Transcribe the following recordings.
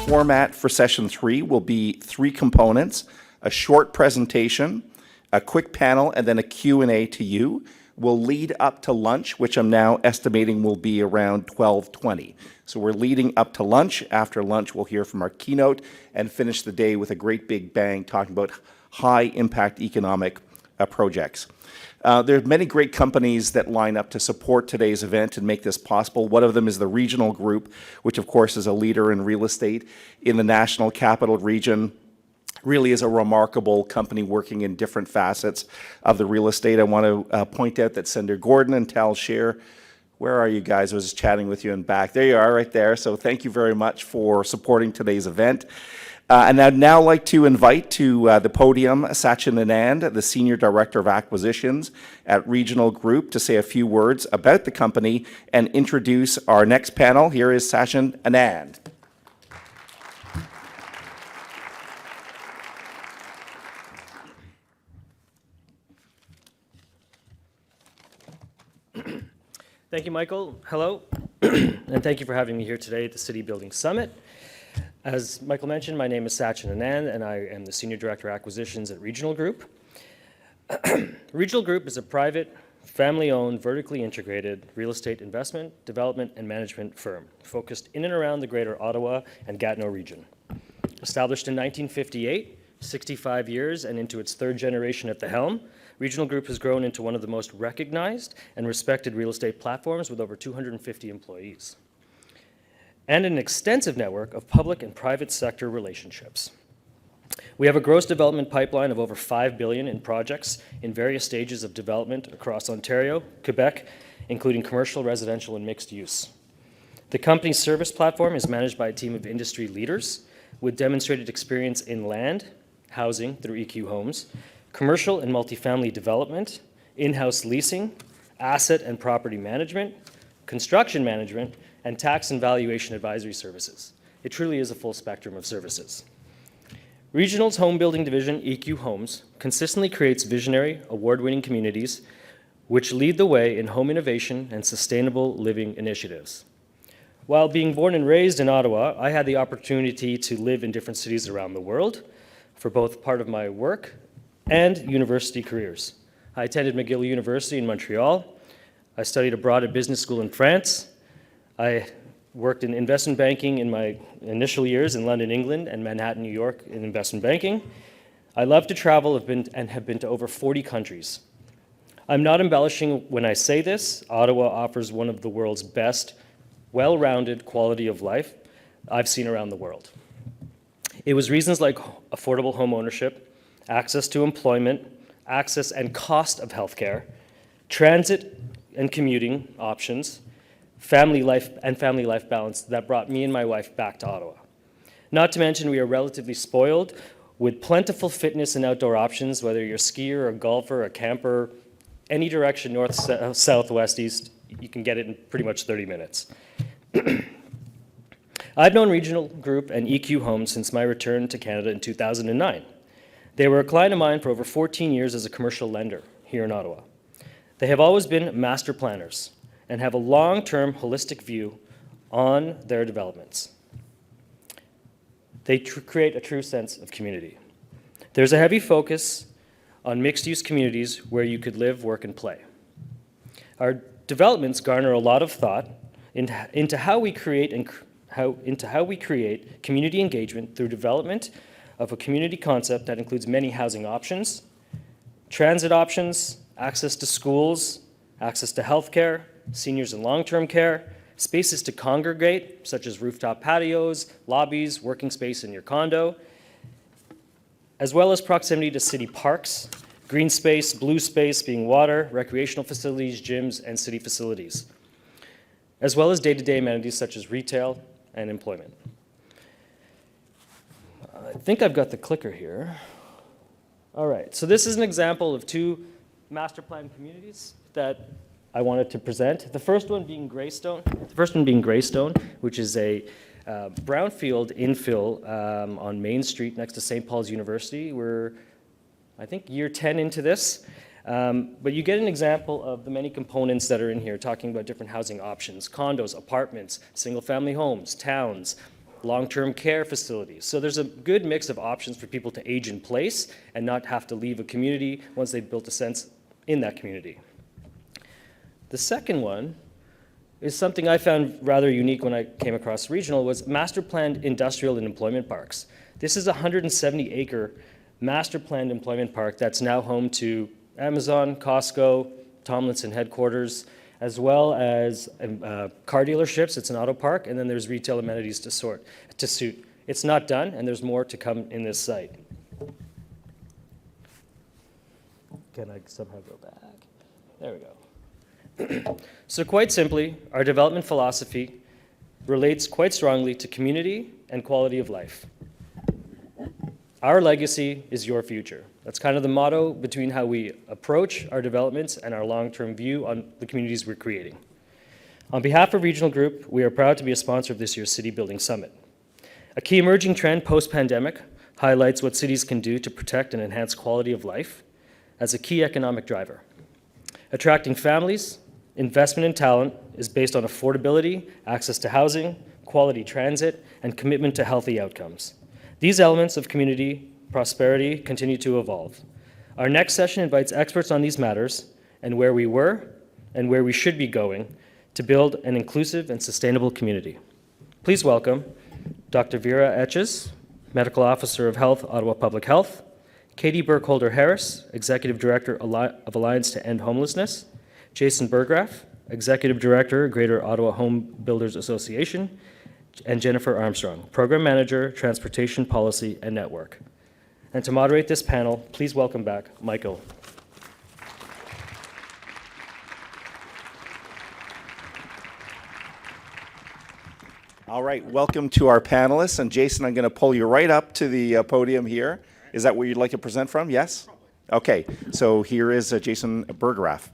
format for session 3 will be 3 components: a short presentation, a quick panel, and then a Q&A to you. Will lead up to lunch, which I'm now estimating will be around 12:20. So we're leading up to lunch. After lunch, we'll hear from our keynote and finish the day with a great big bang talking about high-impact economic projects. There are many great companies that line up to support today's event and make this possible. One of them is the Regional Group, which of course is a leader in real estate in the National Capital Region. Really is a remarkable company working in different facets of the real estate. I want to point out that Senator Gordon and Tal Scheer, where are you guys? I was just chatting with you in back. There you are, right there. So thank you very much for supporting today's event. And I'd now like to invite to the podium Sachin Anand, the Senior Director of Acquisitions at Regional Group, to say a few words about the company and introduce our next panel. Here is Sachin Anand. Thank you, Michael. Hello, and thank you for having me here today at the City Building Summit. As Michael mentioned, my name is Sachin Anand, and I am the Senior Director of Acquisitions at Regional Group. Regional Group is a private, family-owned, vertically integrated real estate investment, development, and management firm focused in and around the Greater Ottawa and Gatineau region. Established in 1958, 65 years and into its third generation at the helm, Regional Group has grown into one of the most recognized and respected real estate platforms with over 250 employees, and an extensive network of public and private sector relationships. We have a gross development pipeline of over $5 billion in projects in various stages of development across Ontario, Quebec, including commercial, residential, and mixed use. The company's service platform is managed by a team of industry leaders with demonstrated experience in land, housing through EQ Homes, commercial and multifamily development, in-house leasing, asset and property management, construction management, and tax and valuation advisory services. It truly is a full spectrum of services. Regional's home building division, EQ Homes, consistently creates visionary, award-winning communities which lead the way in home innovation and sustainable living initiatives. While being born and raised in Ottawa, I had the opportunity to live in different cities around the world for both part of my work and university careers. I attended McGill University in Montreal. I studied abroad at business school in France. I worked in investment banking in my initial years in London, England, and Manhattan, New York in investment banking. I love to travel and have been to over 40 countries. I'm not embellishing when I say this. Ottawa offers one of the world's best, well-rounded quality of life I've seen around the world. It was reasons like affordable home ownership, access to employment, access and cost of healthcare, transit and commuting options, family life balance that brought me and my wife back to Ottawa. Not to mention we are relatively spoiled with plentiful fitness and outdoor options, whether you're a skier, a golfer, a camper, any direction, north, south, west, east, you can get it in pretty much 30 minutes. I've known Regional Group and EQ Homes since my return to Canada in 2009. They were a client of mine for over 14 years as a commercial lender here in Ottawa. They have always been master planners and have a long-term holistic view on their developments. They create a true sense of community. There's a heavy focus on mixed-use communities where you could live, work, and play. Our developments garner a lot of thought into how we create community engagement through development of a community concept that includes many housing options, transit options, access to schools, access to healthcare, seniors and long-term care, spaces to congregate, such as rooftop patios, lobbies, working space in your condo, as well as proximity to city parks, green space, blue space being water, recreational facilities, gyms, and city facilities, as well as day-to-day amenities such as retail and employment. I think I've got the clicker here. All right, so this is an example of 2 master plan communities that I wanted to present. The first one being Greystone, which is a brownfield infill on Main Street next to St. Paul's University. We're, I think, year 10 into this. But you get an example of the many components that are in here, talking about different housing options: condos, apartments, single-family homes, towns, long-term care facilities. So there's a good mix of options for people to age in place and not have to leave a community once they've built a sense in that community. The second one is something I found rather unique when I came across regional, was master planned industrial and employment parks. This is a 170-acre master planned employment park that's now home to Amazon, Costco, Tomlinson headquarters, as well as car dealerships. It's an auto park, and then there's retail amenities to suit. It's not done, and there's more to come in this site. Can I somehow go back? There we go. So quite simply, our development philosophy relates quite strongly to community and quality of life. Our legacy is your future. That's kind of the motto between how we approach our developments and our long-term view on the communities we're creating. On behalf of Regional Group, we are proud to be a sponsor of this year's City Building Summit. A key emerging trend post-pandemic highlights what cities can do to protect and enhance quality of life as a key economic driver. Attracting families, investment in talent is based on affordability, access to housing, quality transit, and commitment to healthy outcomes. These elements of community prosperity continue to evolve. Our next session invites experts on these matters and where we were and where we should be going to build an inclusive and sustainable community. Please welcome Dr. Vera Etches, Medical Officer of Health, Ottawa Public Health, Katie Burkholder-Harris, Executive Director of Alliance to End Homelessness, Jason Burgraff, Executive Director, Greater Ottawa Home Builders Association, and Jennifer Armstrong, Program Manager, Transportation Policy and Network. And to moderate this panel, please welcome back Michael. All right, welcome to our panelists. And Jason, I'm going to pull you right up to the podium here. Is that where you'd like to present from? Yes? Okay, so here is Jason Burgraff.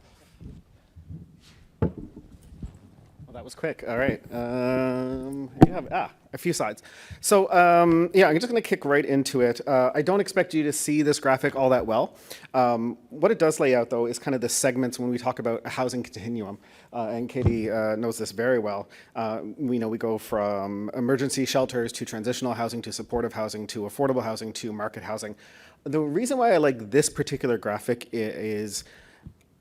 That was quick. All right. You have a few slides. So yeah, I'm just going to kick right into it. I don't expect you to see this graphic all that well. What it does lay out, though, is kind of the segments when we talk about a housing continuum. And Katie knows this very well. We know we go from emergency shelters to transitional housing to supportive housing to affordable housing to market housing. The reason why I like this particular graphic is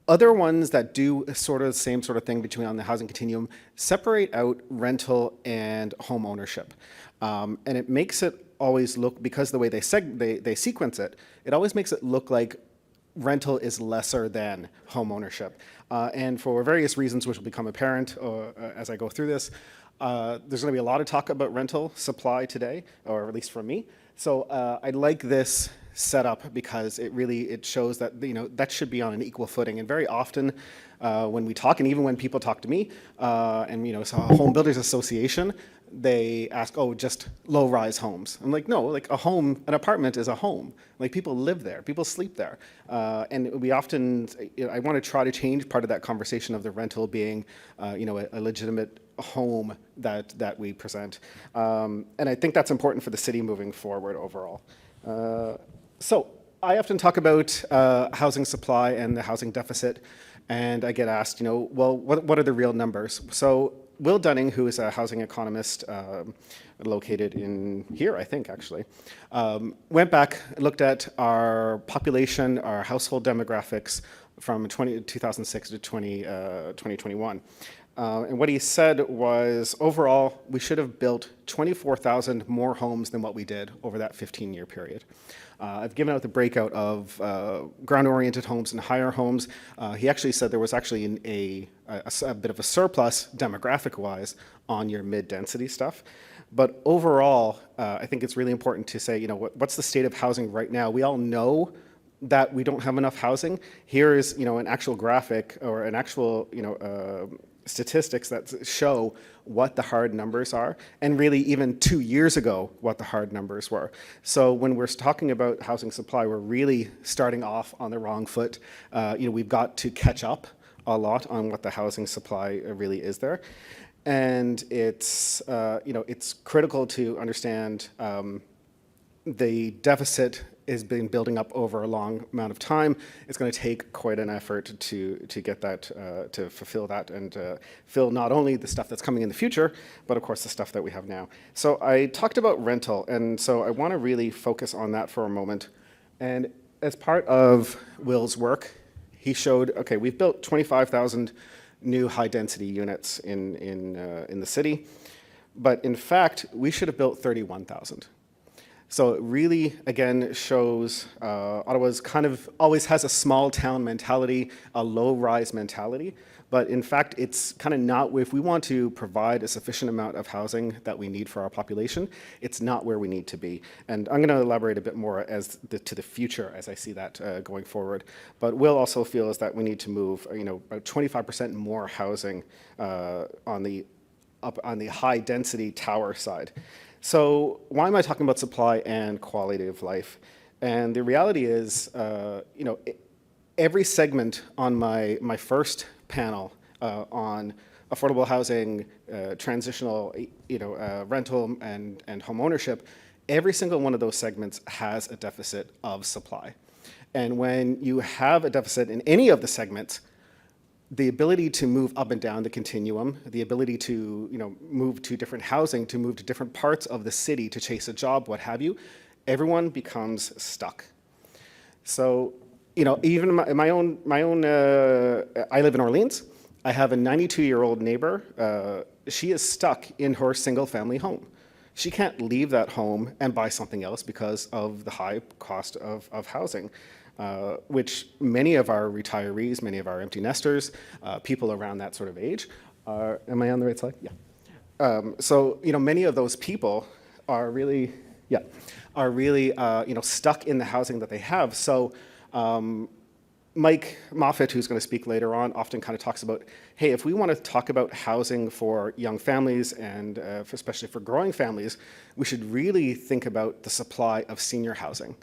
other ones that do sort of the same sort of thing between on the housing continuum separate out rental and home ownership. And it makes it always look, because the way they sequence it, it always makes it look like rental is lesser than home ownership. And for various reasons, which will become apparent as I go through this, there's going to be a lot of talk about rental supply today, or at least from me. So I like this setup because it shows that that should be on an equal footing. And very often when we talk, and even when people talk to me, and so a home builders association, they ask, oh, just low-rise homes. I'm like, no, like an apartment is a home. Like people live there, people sleep there. And we often, I want to try to change part of that conversation of the rental being, a legitimate home that we present. And I think that's important for the city moving forward overall. So I often talk about housing supply and the housing deficit, and I get asked, well, what are the real numbers? So Will Dunning, who is a housing economist located in here, I think, actually, went back, looked at our population, our household demographics from 2006 to 2021. And what he said was, overall, we should have built 24,000 more homes than what we did over that 15-year period. I've given out the breakout of ground-oriented homes and higher homes. He actually said there was actually a bit of a surplus demographic-wise on your mid-density stuff. But overall, I think it's really important to say, what's the state of housing right now? We all know that we don't have enough housing. Here is, an actual graphic or an actual, statistics that show what the hard numbers are, and really even 2 years ago what the hard numbers were. So when we're talking about housing supply, we're really starting off on the wrong foot. We've got to catch up a lot on what the housing supply really is there. And it's critical to understand the deficit has been building up over a long amount of time. It's going to take quite an effort to get that, to fulfill that, and fill not only the stuff that's coming in the future, but of course the stuff that we have now. So I talked about rental, and so I want to really focus on that for a moment. And as part of Will's work, he showed, okay, we've built 25,000 new high-density units in the city, but in fact, we should have built 31,000. So it really, again, shows Ottawa's kind of always has a small town mentality, a low-rise mentality, but in fact, it's kind of not, if we want to provide a sufficient amount of housing that we need for our population, it's not where we need to be. And I'm going to elaborate a bit more to the future as I see that going forward. But Will also feels that we need to move, about 25% more housing on the high-density tower side. So why am I talking about supply and quality of life? And the reality is, every segment on my first panel on affordable housing, transitional, rental and home ownership, every single one of those segments has a deficit of supply. And when you have a deficit in any of the segments, the ability to move up and down the continuum, the ability to move to different housing, to move to different parts of the city to chase a job, what have you, everyone becomes stuck. So, even in my own, I live in Orleans. I have a 92-year-old neighbor. She is stuck in her single-family home. She can't leave that home and buy something else because of the high cost of housing. Which many of our retirees, many of our empty nesters, people around that sort of age, am I on the right slide? Yeah. So, many of those people are really, stuck in the housing that they have. So, Mike Moffat, who's going to speak later on, often kind of talks about, hey, if we want to talk about housing for young families and especially for growing families, we should really think about the supply of senior housing.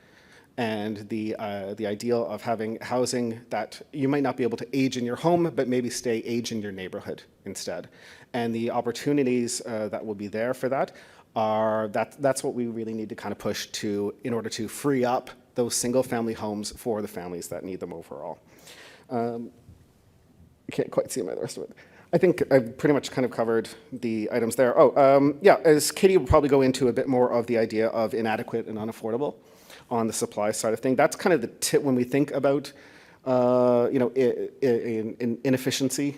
And the ideal of having housing that you might not be able to age in your home, but maybe stay age in your neighborhood instead. And the opportunities that will be there for that that's what we really need to kind of push to in order to free up those single-family homes for the families that need them overall. I can't quite see my rest of it. I think I've pretty much kind of covered the items there. As Katie will probably go into a bit more of the idea of inadequate and unaffordable on the supply side of things. That's kind of the tip when we think about inefficiency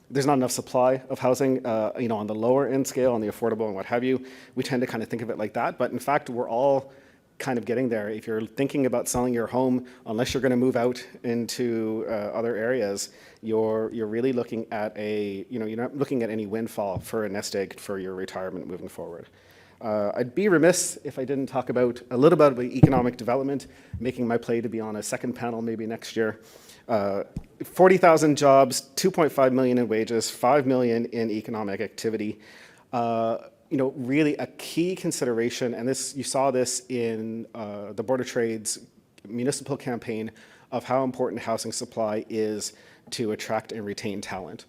there's not enough supply of housing on the lower end scale, on the affordable and what have you. We tend to kind of think of it like that, but in fact we're all kind of getting there. If you're thinking about selling your home, unless you're going to move out into other areas, you're really looking at you're not looking at any windfall for a nest egg for your retirement moving forward. I'd be remiss if I didn't talk about a little bit about economic development, making my play to be on a second panel maybe next year. 40,000 jobs, 2.5 million in wages, 5 million in economic activity. Really a key consideration, and you saw this in the Board of Trade's municipal campaign of how important housing supply is to attract and retain talent.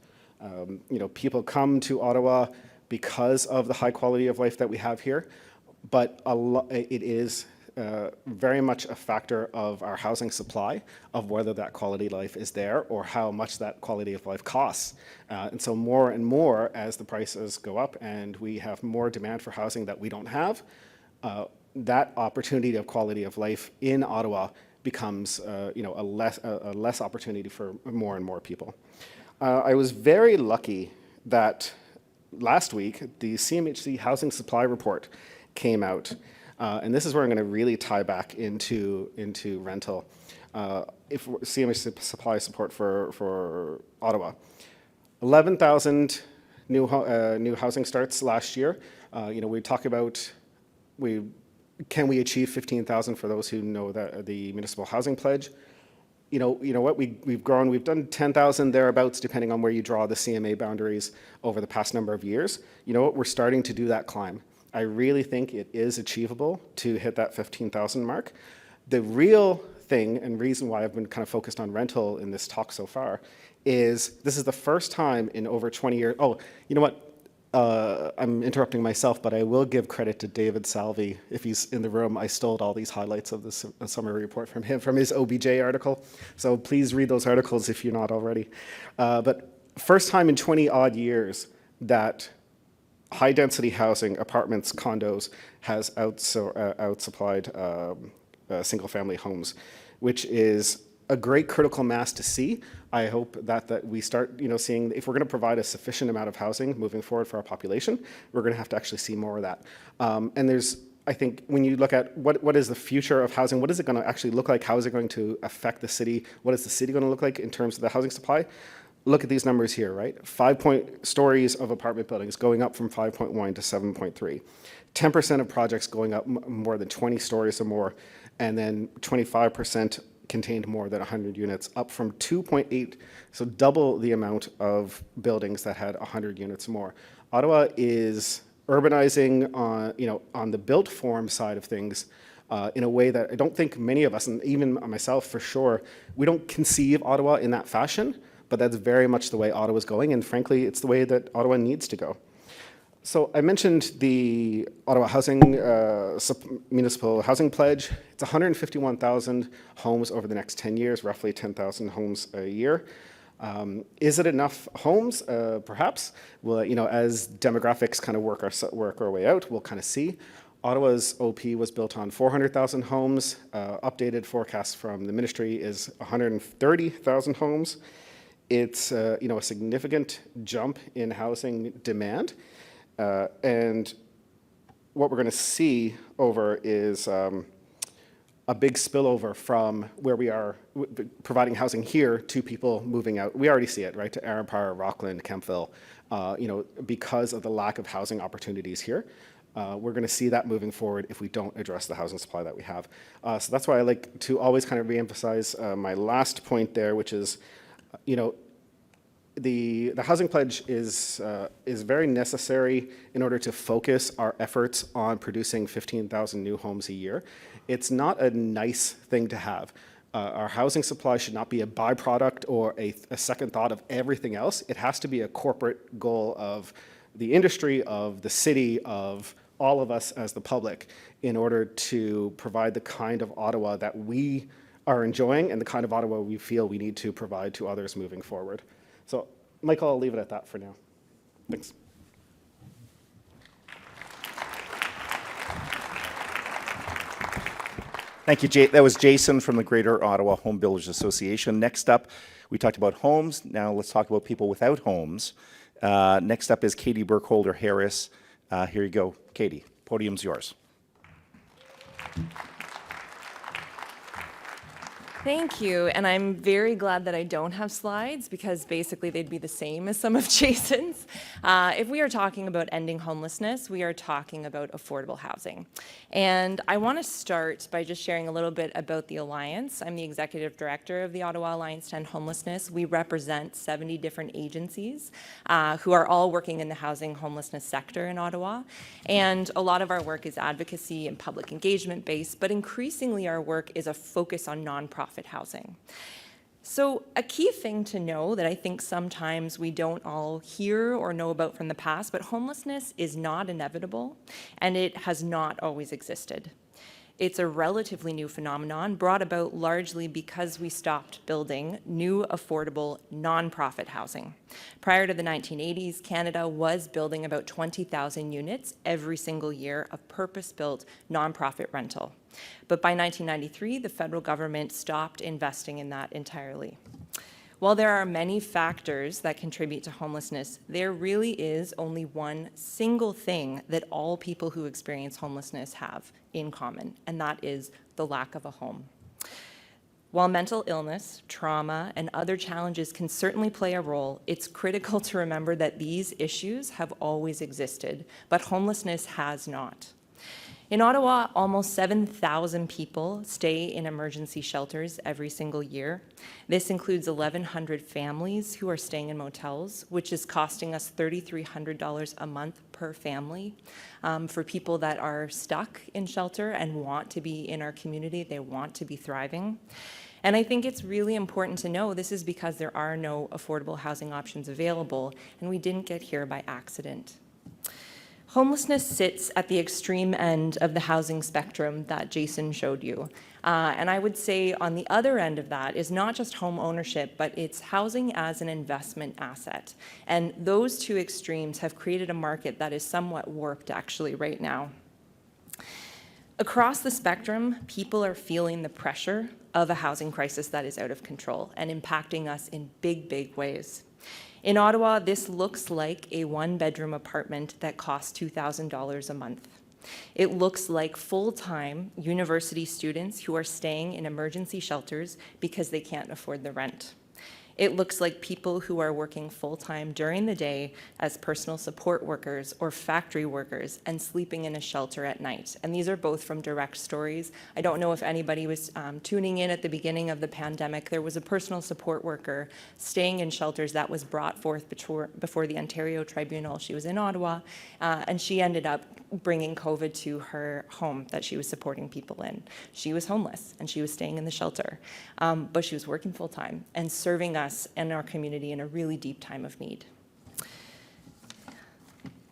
People come to Ottawa because of the high quality of life that we have here, but it is very much a factor of our housing supply, of whether that quality of life is there or how much that quality of life costs. And so more and more as the prices go up and we have more demand for housing that we don't have, that opportunity of quality of life in Ottawa becomes a less opportunity for more and more people. I was very lucky that last week, the CMHC Housing Supply Report came out, and this is where I'm going to really tie back into rental. If CMHC supply support for Ottawa, 11,000 new housing starts last year. We talk about can we achieve 15,000 for those who know that the municipal housing pledge. You know what, we've grown, we've done 10,000 thereabouts, depending on where you draw the CMA boundaries over the past number of years. You know what, we're starting to do that climb. I really think it is achievable to hit that 15,000 mark. The real thing and reason why I've been kind of focused on rental in this talk so far is this is the first time in over 20 years, I'm interrupting myself, but I will give credit to David Salvi. If he's in the room, I stole all these highlights of this summary report from him, from his OBJ article. So please read those articles if you're not already. But first time in 20 odd years that high-density housing, apartments, condos, has outsupplied single-family homes, which is a great critical mass to see. I hope that we start, seeing if we're going to provide a sufficient amount of housing moving forward for our population, we're going to have to actually see more of that. And there's, I think, when you look at what is the future of housing, what is it going to actually look like? How is it going to affect the city? What is the city going to look like in terms of the housing supply? Look at these numbers here, right? 5 stories of apartment buildings going up from 5.1 to 7.3. 10% of projects going up more than 20 stories or more, and then 25% contained more than 100 units, up from 2.8, so double the amount of buildings that had 100 units more. Ottawa is urbanizing on the built form side of things in a way that I don't think many of us, and even myself for sure, we don't conceive Ottawa in that fashion, but that's very much the way Ottawa's going, and frankly, it's the way that Ottawa needs to go. So I mentioned the Ottawa Municipal Housing Pledge. It's 151,000 homes over the next 10 years, roughly 10,000 homes a year. Is it enough homes? Perhaps. Well, as demographics kind of work our way out, we'll kind of see. Ottawa's OP was built on 400,000 homes. Updated forecast from the ministry is 130,000 homes. It's a significant jump in housing demand. And what we're going to see over is a big spillover from where we are providing housing here to people moving out. We already see it, right, to Arranpire, Rockland, Kemptville, because of the lack of housing opportunities here. We're going to see that moving forward if we don't address the housing supply that we have. So that's why I like to always kind of reemphasize my last point there, which is, the housing pledge is very necessary in order to focus our efforts on producing 15,000 new homes a year. It's not a nice thing to have. Our housing supply should not be a byproduct or a second thought of everything else. It has to be a corporate goal of the industry, of the city, of all of us as the public, in order to provide the kind of Ottawa that we are enjoying and the kind of Ottawa we feel we need to provide to others moving forward. So, Michael, I'll leave it at that for now. Thanks. Thank you, Jay. That was Jason from the Greater Ottawa Home Builders Association. Next up, we talked about homes. Now let's talk about people without homes. Next up is Katie Burkholder-Harris. Here you go, Katie. Podium's yours. Thank you, and I'm very glad that I don't have slides because basically they'd be the same as some of Jason's. If we are talking about ending homelessness, we are talking about affordable housing. And I want to start by just sharing a little bit about the Alliance. I'm the executive director of the Ottawa Alliance to End Homelessness. We represent 70 different agencies who are all working in the housing homelessness sector in Ottawa. And a lot of our work is advocacy and public engagement based, but increasingly our work is a focus on nonprofit housing. So a key thing to know that I think sometimes we don't all hear or know about from the past, but homelessness is not inevitable and it has not always existed. It's a relatively new phenomenon brought about largely because we stopped building new, affordable, nonprofit housing. Prior to the 1980s, Canada was building about 20,000 units every single year of purpose-built nonprofit rental. But by 1993, the federal government stopped investing in that entirely. While there are many factors that contribute to homelessness, there really is only one single thing that all people who experience homelessness have in common, and that is the lack of a home. While mental illness, trauma, and other challenges can certainly play a role, it's critical to remember that these issues have always existed, but homelessness has not. In Ottawa, almost 7,000 people stay in emergency shelters every single year. This includes 1,100 families who are staying in motels, which is costing us $3,300 a month per family. For people that are stuck in shelter and want to be in our community, they want to be thriving. And I think it's really important to know this is because there are no affordable housing options available, and we didn't get here by accident. Homelessness sits at the extreme end of the housing spectrum that Jason showed you. And I would say on the other end of that is not just home ownership, but it's housing as an investment asset. And those two extremes have created a market that is somewhat warped actually right now. Across the spectrum, people are feeling the pressure of a housing crisis that is out of control and impacting us in big, big ways. In Ottawa, this looks like a one-bedroom apartment that costs $2,000 a month. It looks like full-time university students who are staying in emergency shelters because they can't afford the rent. It looks like people who are working full-time during the day as personal support workers or factory workers and sleeping in a shelter at night. And these are both from direct stories. I don't know if anybody was tuning in at the beginning of the pandemic. There was a personal support worker staying in shelters that was brought forth before the Ontario Tribunal. She was in Ottawa, and she ended up bringing COVID to her home that she was supporting people in. She was homeless and she was staying in the shelter, but she was working full-time and serving us and our community in a really deep time of need.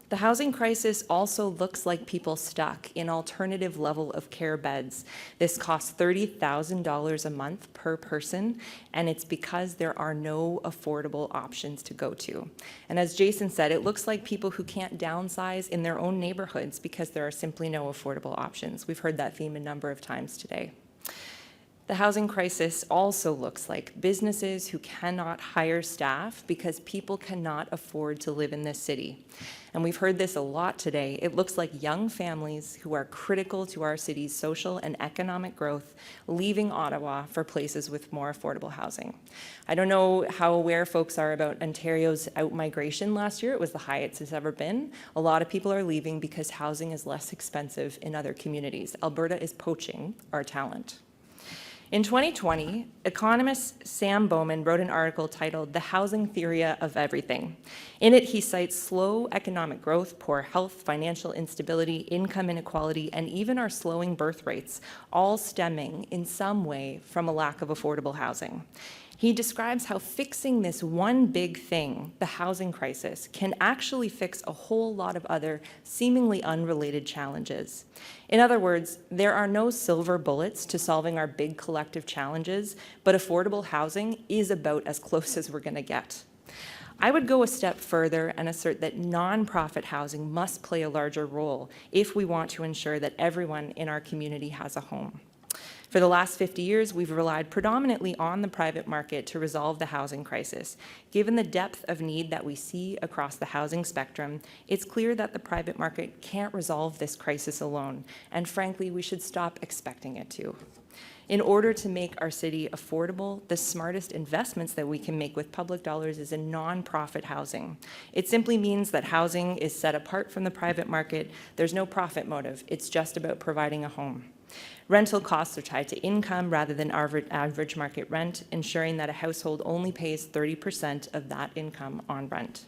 The housing crisis also looks like people stuck in alternative level of care beds. This costs $30,000 a month per person, and it's because there are no affordable options to go to. And as Jason said, it looks like people who can't downsize in their own neighborhoods because there are simply no affordable options. We've heard that theme a number of times today. The housing crisis also looks like businesses who cannot hire staff because people cannot afford to live in this city. And we've heard this a lot today. It looks like young families who are critical to our city's social and economic growth leaving Ottawa for places with more affordable housing. I don't know how aware folks are about Ontario's out-migration last year. It was the highest it's ever been. A lot of people are leaving because housing is less expensive in other communities. Alberta is poaching our talent. In 2020, economist Sam Bowman wrote an article titled "The Housing Theory of Everything." In it, he cites slow economic growth, poor health, financial instability, income inequality, and even our slowing birth rates, all stemming in some way from a lack of affordable housing. He describes how fixing this one big thing, the housing crisis, can actually fix a whole lot of other seemingly unrelated challenges. In other words, there are no silver bullets to solving our big collective challenges, but affordable housing is about as close as we're going to get. I would go a step further and assert that nonprofit housing must play a larger role if we want to ensure that everyone in our community has a home. For the last 50 years, we've relied predominantly on the private market to resolve the housing crisis. Given the depth of need that we see across the housing spectrum, it's clear that the private market can't resolve this crisis alone, and frankly, we should stop expecting it to. In order to make our city affordable, the smartest investments that we can make with public dollars is in nonprofit housing. It simply means that housing is set apart from the private market. There's no profit motive. It's just about providing a home. Rental costs are tied to income rather than average market rent, ensuring that a household only pays 30% of that income on rent.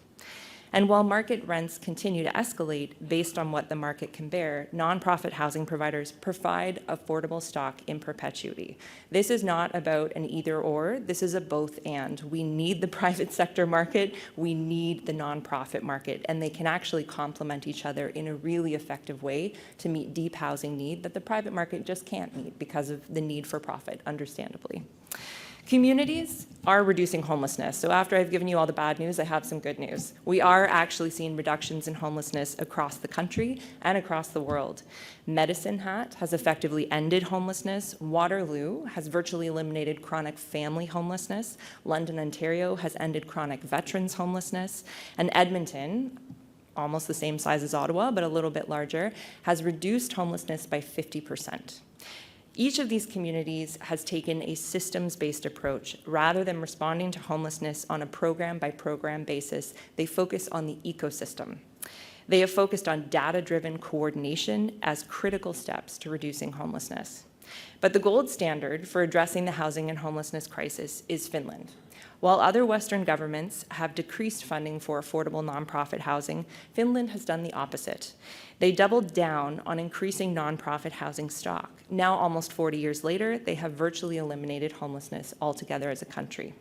And while market rents continue to escalate based on what the market can bear, nonprofit housing providers provide affordable stock in perpetuity. This is not about an either or, this is a both and. We need the private sector market, we need the nonprofit market, and they can actually complement each other in a really effective way to meet deep housing need that the private market just can't meet because of the need for profit, understandably. Communities are reducing homelessness. So after I've given you all the bad news, I have some good news. We are actually seeing reductions in homelessness across the country and across the world. Medicine Hat has effectively ended homelessness. Waterloo has virtually eliminated chronic family homelessness. London, Ontario has ended chronic veterans homelessness. And Edmonton, almost the same size as Ottawa, but a little bit larger, has reduced homelessness by 50%. Each of these communities has taken a systems-based approach. Rather than responding to homelessness on a program-by-program basis, they focus on the ecosystem. They have focused on data-driven coordination as critical steps to reducing homelessness. But the gold standard for addressing the housing and homelessness crisis is Finland. While other Western governments have decreased funding for affordable nonprofit housing, Finland has done the opposite. They doubled down on increasing nonprofit housing stock. Now, almost 40 years later, they have virtually eliminated homelessness altogether as a country.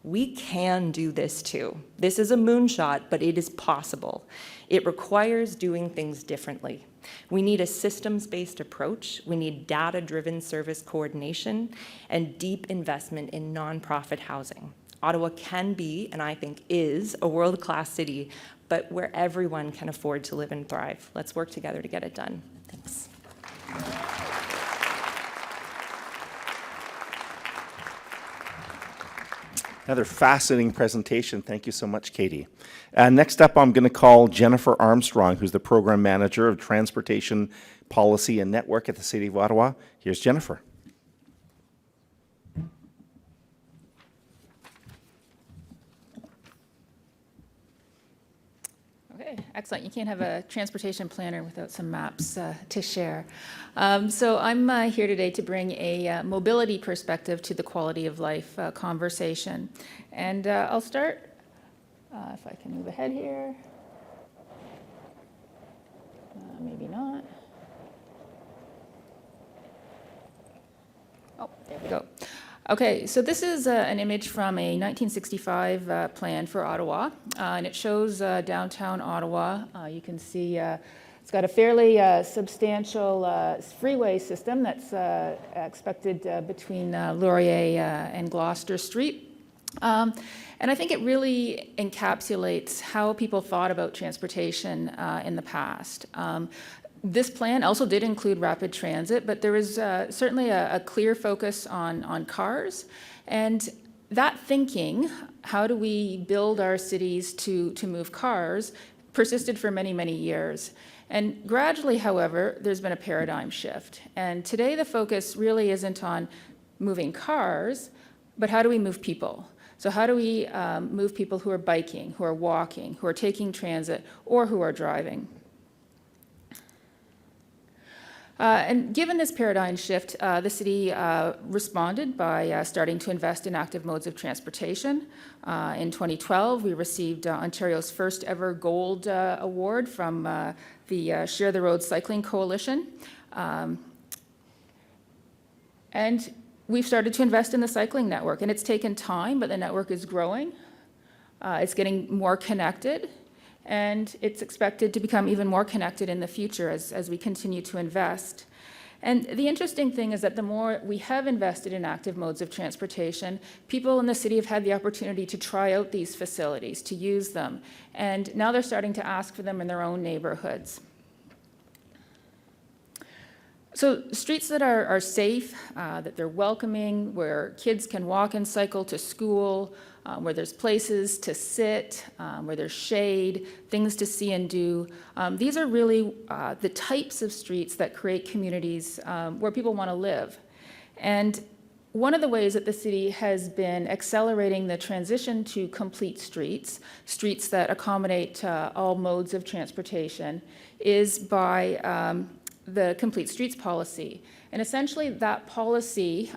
We can do this too. This is a moonshot, but it is possible. It requires doing things differently. We need a systems-based approach. We need data-driven service coordination and deep investment in nonprofit housing. Ottawa can be, and I think is, a world-class city, but where everyone can afford to live and thrive. Let's work together to get it done. Thanks. Another fascinating presentation. Thank you so much, Katie. Next up, I'm going to call Jennifer Armstrong, who's the Program Manager of Transportation Policy and Network at the City of Ottawa. Here's Jennifer. Okay, excellent. You can't have a transportation planner without some maps to share. So I'm here today to bring a mobility perspective to the quality of life conversation. And I'll start, if I can move ahead here. Maybe not. Oh, there we go. Okay, so this is an image from a 1965 plan for Ottawa, and it shows downtown Ottawa. You can see it's got a fairly substantial freeway system that's expected between Laurier and Gloucester Street. And I think it really encapsulates how people thought about transportation in the past. This plan also did include rapid transit, but there was certainly a clear focus on cars. And that thinking, how do we build our cities to move cars, persisted for many, many years. And gradually, however, there's been a paradigm shift. And today the focus really isn't on moving cars, but how do we move people? So how do we move people who are biking, who are walking, who are taking transit, or who are driving? And given this paradigm shift, the city responded by starting to invest in active modes of transportation. In 2012, we received Ontario's first ever gold award from the Share the Road Cycling Coalition. And we've started to invest in the cycling network, and it's taken time, but the network is growing. It's getting more connected. And it's expected to become even more connected in the future as we continue to invest. And the interesting thing is that the more we have invested in active modes of transportation, people in the city have had the opportunity to try out these facilities, to use them. And now they're starting to ask for them in their own neighborhoods. So streets that are safe, that they're welcoming, where kids can walk and cycle to school, where there's places to sit, where there's shade, things to see and do. These are really the types of streets that create communities where people want to live. And one of the ways that the city has been accelerating the transition to complete streets, streets that accommodate all modes of transportation, is by the Complete Streets policy. And essentially that policy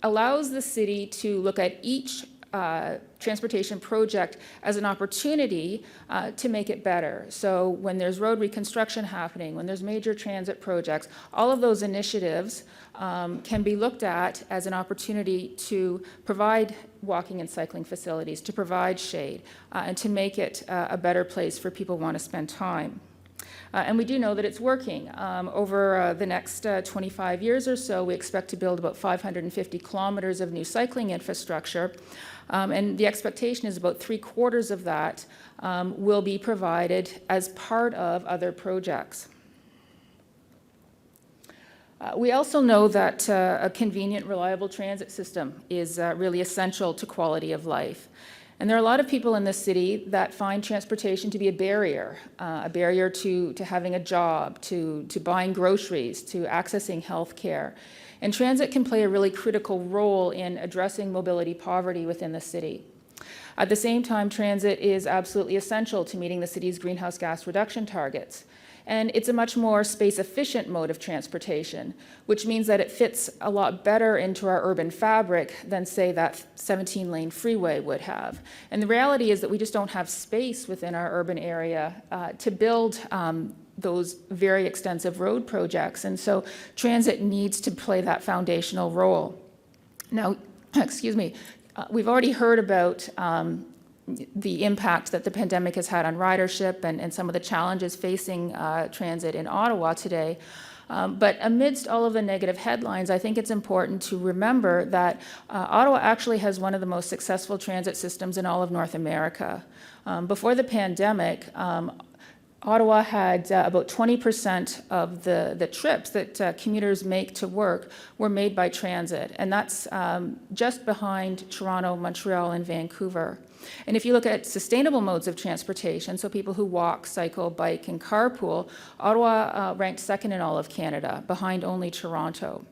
allows the city to look at each transportation project as an opportunity to make it better. So when there's road reconstruction happening, when there's major transit projects, all of those initiatives can be looked at as an opportunity to provide walking and cycling facilities, to provide shade, and to make it a better place for people who want to spend time. And we do know that it's working. Over the next 25 years or so, we expect to build about 550 kilometers of new cycling infrastructure. And the expectation is about 3/4 of that will be provided as part of other projects. We also know that a convenient, reliable transit system is really essential to quality of life. And there are a lot of people in the city that find transportation to be a barrier to having a job, to buying groceries, to accessing health care. And transit can play a really critical role in addressing mobility poverty within the city. At the same time, transit is absolutely essential to meeting the city's greenhouse gas reduction targets. And it's a much more space-efficient mode of transportation, which means that it fits a lot better into our urban fabric than, say, that 17-lane freeway would have. And the reality is that we just don't have space within our urban area to build those very extensive road projects. And so transit needs to play that foundational role. Now, excuse me, We've already heard about the impact that the pandemic has had on ridership and some of the challenges facing transit in Ottawa today. But amidst all of the negative headlines, I think it's important to remember that Ottawa actually has one of the most successful transit systems in all of North America. Before the pandemic, Ottawa had about 20% of the trips that commuters make to work were made by transit, and that's just behind Toronto, Montreal, and Vancouver. And if you look at sustainable modes of transportation, so people who walk, cycle, bike, and carpool, Ottawa ranked second in all of Canada, behind only Toronto.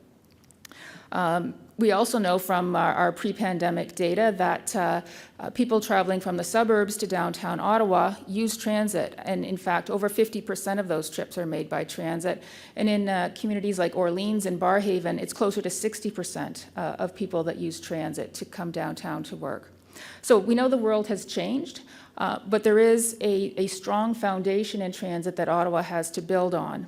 We also know from our pre-pandemic data that people traveling from the suburbs to downtown Ottawa use transit, and in fact, over 50% of those trips are made by transit. And in communities like Orleans and Barrhaven, it's closer to 60% of people that use transit to come downtown to work. So we know the world has changed, but there is a strong foundation in transit that Ottawa has to build on.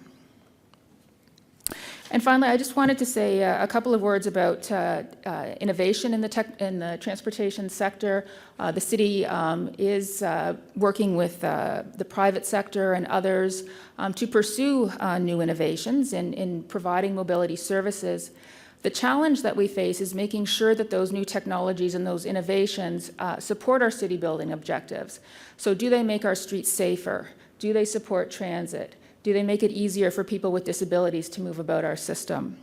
And finally, I just wanted to say a couple of words about innovation in the transportation sector. The city is working with the private sector and others to pursue new innovations in providing mobility services. The challenge that we face is making sure that those new technologies and those innovations support our city building objectives. So do they make our streets safer? Do they support transit? Do they make it easier for people with disabilities to move about our system?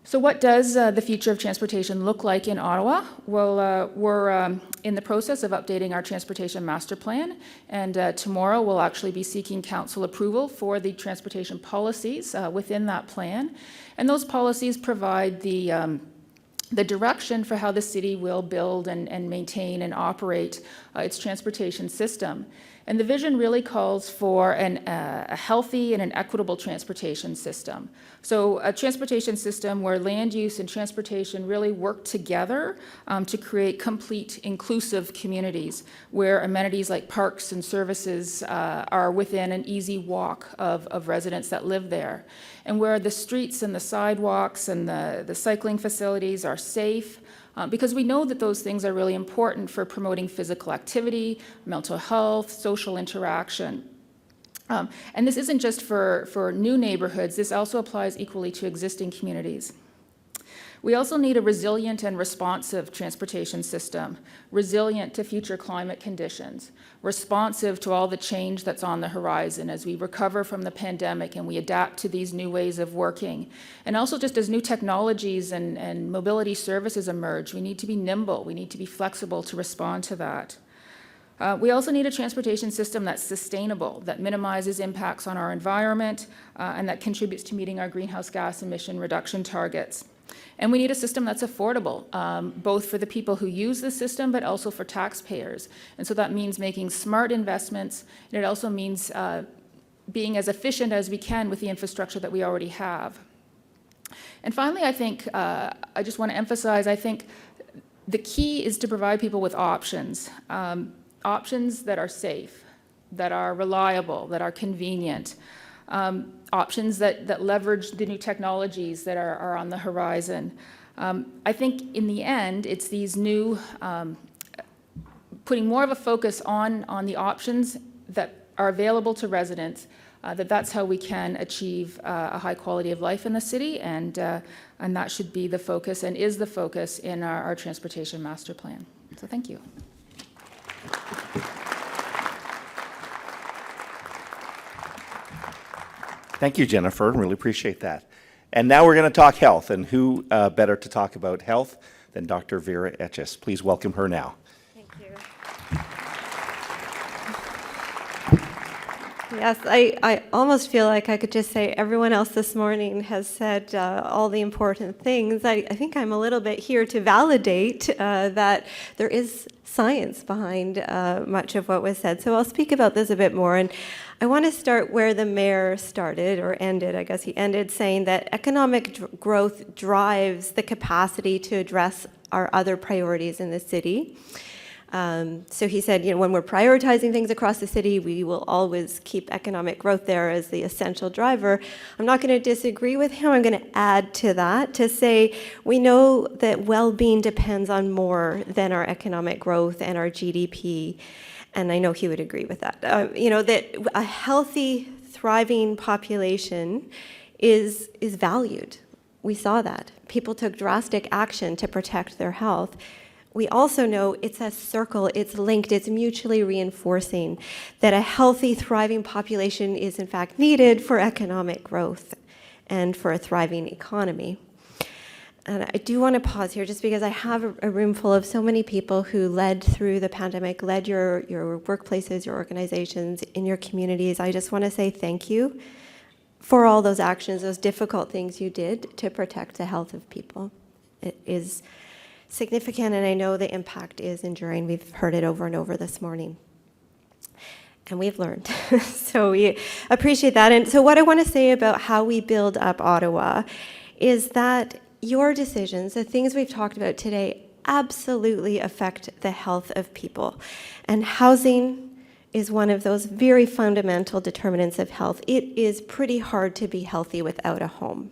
So what does the future of transportation look like in Ottawa? Well, we're in the process of updating our transportation master plan, and tomorrow we'll actually be seeking council approval for the transportation policies within that plan. And those policies provide the direction for how the city will build and maintain and operate its transportation system. And the vision really calls for a healthy and an equitable transportation system. So a transportation system where land use and transportation really work together to create complete, inclusive communities where amenities like parks and services are within an easy walk of residents that live there, and where the streets and the sidewalks and the cycling facilities are safe, because we know that those things are really important for promoting physical activity, mental health, social interaction. And this isn't just for new neighborhoods, this also applies equally to existing communities. We also need a resilient and responsive transportation system, resilient to future climate conditions, responsive to all the change that's on the horizon as we recover from the pandemic and we adapt to these new ways of working. And also just as new technologies and mobility services emerge, we need to be nimble, we need to be flexible to respond to that. We also need a transportation system that's sustainable, that minimizes impacts on our environment, and that contributes to meeting our greenhouse gas emission reduction targets. And we need a system that's affordable, both for the people who use the system, but also for taxpayers. And so that means making smart investments, and it also means being as efficient as we can with the infrastructure that we already have. And finally, I think, I just want to emphasize, I think the key is to provide people with options, options that are safe, that are reliable, that are convenient, options that leverage the new technologies that are on the horizon. I think in the end, it's these new, putting more of a focus on the options that are available to residents, that's how we can achieve a high quality of life in the city, and that should be the focus and is the focus in our transportation master plan. So thank you. Thank you, Jennifer. Really appreciate that. And now we're going to talk health, and who better to talk about health than Dr. Vera Etches. Please welcome her now. Thank you. Yes, I almost feel like I could just say everyone else this morning has said all the important things. I think I'm a little bit here to validate that there is science behind much of what was said. So I'll speak about this a bit more. And I want to start where the mayor started, or ended. I guess he ended saying that economic growth drives the capacity to address our other priorities in the city. So he said, when we're prioritizing things across the city, we will always keep economic growth there as the essential driver. I'm not going to disagree with him. I'm going to add to that to say we know that well-being depends on more than our economic growth and our GDP. And I know he would agree with that. That a healthy, thriving population is valued. We saw that. People took drastic action to protect their health. We also know it's a circle, it's linked, it's mutually reinforcing, that a healthy, thriving population is in fact needed for economic growth and for a thriving economy. And I do want to pause here just because I have a room full of so many people who led through the pandemic, led your workplaces, your organizations, in your communities. I just want to say thank you for all those actions, those difficult things you did to protect the health of people. It is significant, and I know the impact is enduring. We've heard it over and over this morning. And we've learned. So we appreciate that. And so what I want to say about how we build up Ottawa is that your decisions, the things we've talked about today, absolutely affect the health of people. And housing is one of those very fundamental determinants of health. It is pretty hard to be healthy without a home.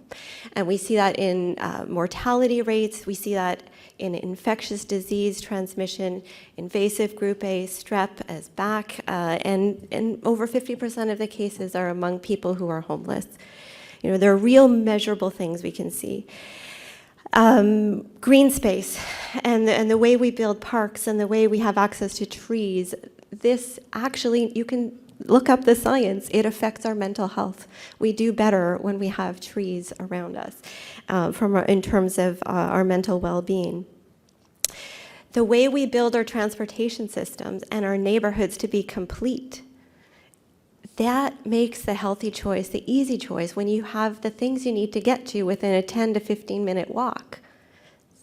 And we see that in mortality rates. We see that in infectious disease transmission, invasive group A, strep as back, and over 50% of the cases are among people who are homeless. There are real measurable things we can see. Green space and the way we build parks and the way we have access to trees, this actually, you can look up the science, it affects our mental health. We do better when we have trees around us in terms of our mental well-being. The way we build our transportation systems and our neighborhoods to be complete, that makes the healthy choice, the easy choice, when you have the things you need to get to within a 10 to 15 minute walk.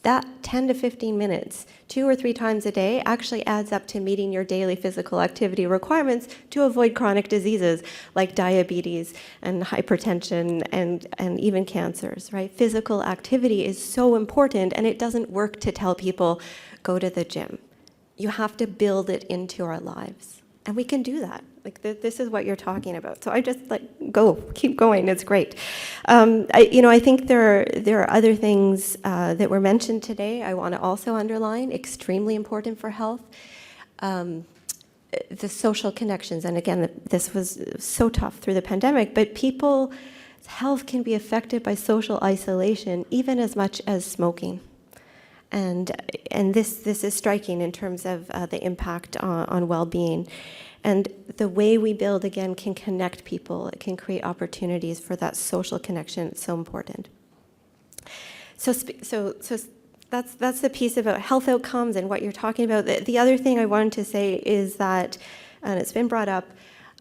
That 10 to 15 minutes, 2 or 3 times a day, actually adds up to meeting your daily physical activity requirements to avoid chronic diseases like diabetes and hypertension and even cancers, right? Physical activity is so important, and it doesn't work to tell people, go to the gym. You have to build it into our lives. And we can do that. This is what you're talking about. So I just keep going. It's great. I think there are other things that were mentioned today. I want to also underline, extremely important for health, the social connections. And again, this was so tough through the pandemic, but people's health can be affected by social isolation, even as much as smoking. And this is striking in terms of the impact on well-being. And the way we build, again, can connect people. It can create opportunities for that social connection. It's so important. So that's the piece about health outcomes and what you're talking about. The other thing I wanted to say is that, and it's been brought up,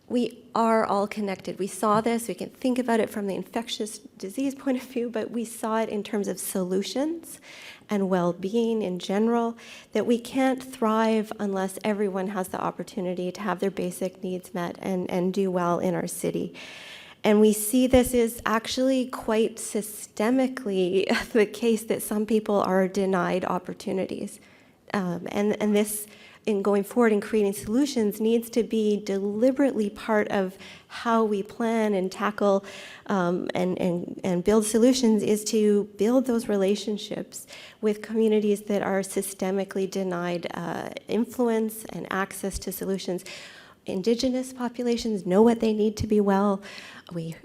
we are all connected. We saw this. We can think about it from the infectious disease point of view, but we saw it in terms of solutions and well-being in general, that we can't thrive unless everyone has the opportunity to have their basic needs met and do well in our city. And we see this is actually quite systemically the case that some people are denied opportunities. And this, in going forward and creating solutions, needs to be deliberately part of how we plan and tackle and build solutions, is to build those relationships with communities that are systemically denied influence and access to solutions. Indigenous populations know what they need to be well. We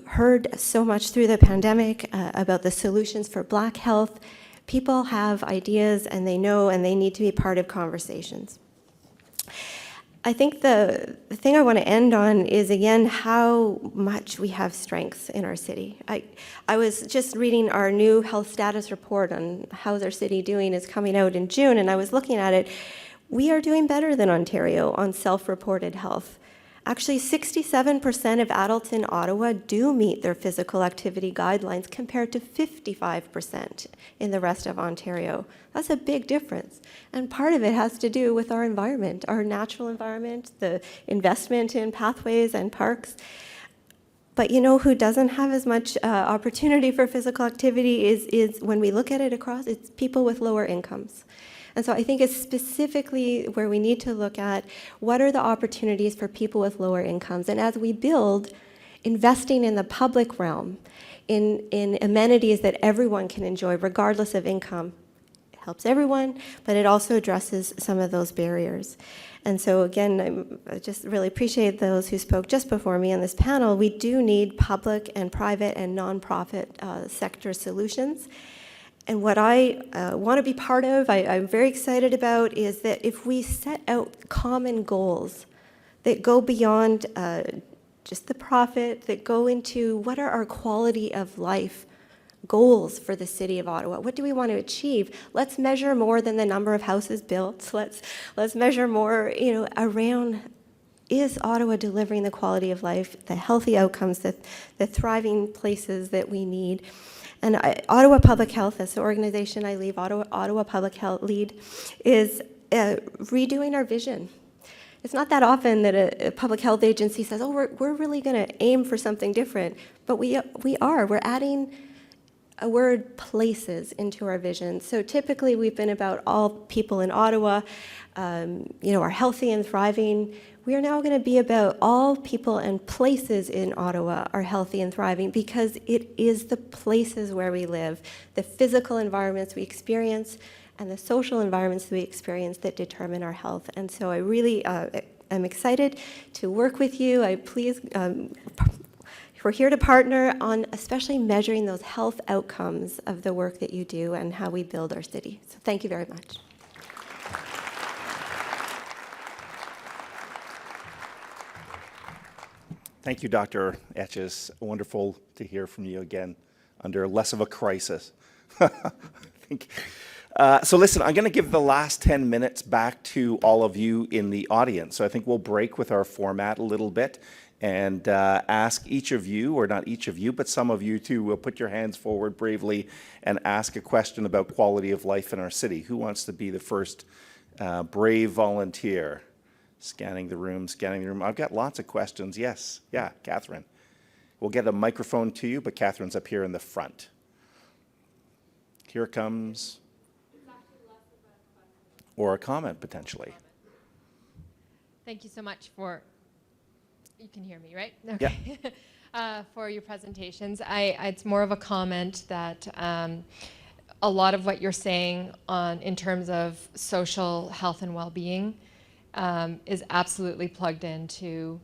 heard so much through the pandemic about the solutions for Black health. People have ideas, and they know, and they need to be part of conversations. I think the thing I want to end on is, again, how much we have strengths in our city. I was just reading our new health status report on how's our city doing. Is coming out in June, and I was looking at it. We are doing better than Ontario on self-reported health. Actually, 67% of adults in Ottawa do meet their physical activity guidelines, compared to 55% in the rest of Ontario. That's a big difference. And part of it has to do with our environment, our natural environment, the investment in pathways and parks. But who doesn't have as much opportunity for physical activity is when we look at it across, it's people with lower incomes. And so I think it's specifically where we need to look at what are the opportunities for people with lower incomes. And as we build, investing in the public realm, in amenities that everyone can enjoy regardless of income, it helps everyone, but it also addresses some of those barriers. And so again, I just really appreciate those who spoke just before me on this panel. We do need public and private and nonprofit sector solutions. And what I want to be part of, I'm very excited about, is that if we set out common goals that go beyond just the profit, that go into what are our quality of life goals for the City of Ottawa. What do we want to achieve? Let's measure more than the number of houses built. Let's measure more, around, is Ottawa delivering the quality of life, the healthy outcomes, the thriving places that we need? And Ottawa Public Health, that's the organization I lead, Ottawa Public Health lead, is redoing our vision. It's not that often that a public health agency says, oh, we're really going to aim for something different. But we are. We're adding a word places into our vision. So typically we've been about all people in Ottawa, are healthy and thriving. We are now going to be about all people and places in Ottawa are healthy and thriving, because it is the places where we live, the physical environments we experience, and the social environments we experience that determine our health. And so I really am excited to work with you. We're here to partner on especially measuring those health outcomes of the work that you do and how we build our city. So thank you very much. Thank you, Dr. Etches. Wonderful to hear from you again under less of a crisis. I think. So listen, I'm going to give the last 10 minutes back to all of you in the audience. So I think we'll break with our format a little bit and ask each of you, or not each of you, but some of you to put your hands forward bravely and ask a question about quality of life in our city. Who wants to be the first brave volunteer? Scanning the room. I've got lots of questions. Yes. Yeah, Catherine. We'll get a microphone to you, but Catherine's up here in the front. Here it comes. Or a comment, potentially. Thank you so much for, you can hear me, right? Okay. Yeah. For your presentations. It's more of a comment that a lot of what you're saying in terms of social health and well-being is absolutely plugged into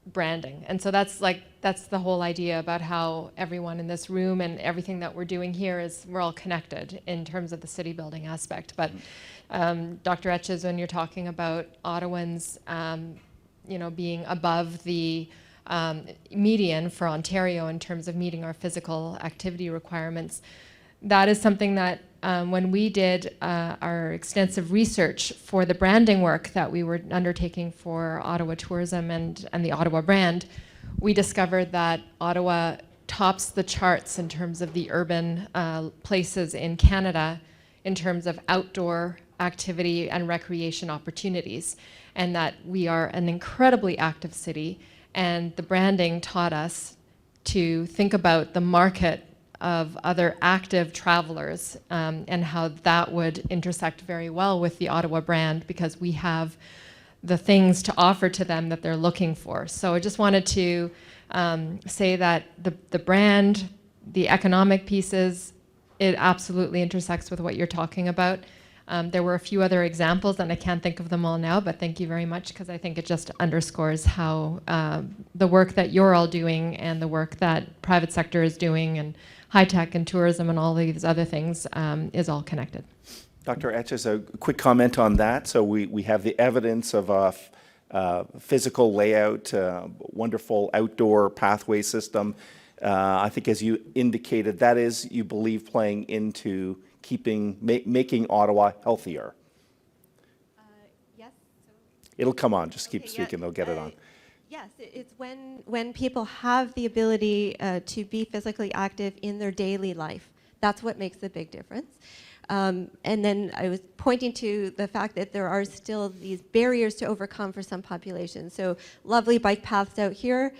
branding. And so that's the whole idea about how everyone in this room and everything that we're doing here is we're all connected in terms of the city building aspect. But Dr. Etches, when you're talking about Ottawans, being above the median for Ontario in terms of meeting our physical activity requirements, that is something that when we did our extensive research for the branding work that we were undertaking for Ottawa tourism and the Ottawa brand, we discovered that Ottawa tops the charts in terms of the urban places in Canada in terms of outdoor activity and recreation opportunities, and that we are an incredibly active city, and the branding taught us to think about the market of other active travelers and how that would intersect very well with the Ottawa brand, because we have the things to offer to them that they're looking for. So I just wanted to say that the brand, the economic pieces, it absolutely intersects with what you're talking about. There were a few other examples, and I can't think of them all now, but thank you very much, because I think it just underscores how the work that you're all doing and the work that private sector is doing and high tech and tourism and all these other things is all connected. Dr. Etches, a quick comment on that. So we have the evidence of a physical layout, wonderful outdoor pathway system. I think, as you indicated, that is, you believe, playing into making Ottawa healthier. Yes. It'll come on. Just keep Okay, speaking. They'll get it on. Yes, it's when people have the ability to be physically active in their daily life. That's what makes the big difference. And then I was pointing to the fact that there are still these barriers to overcome for some populations. So lovely bike paths out here,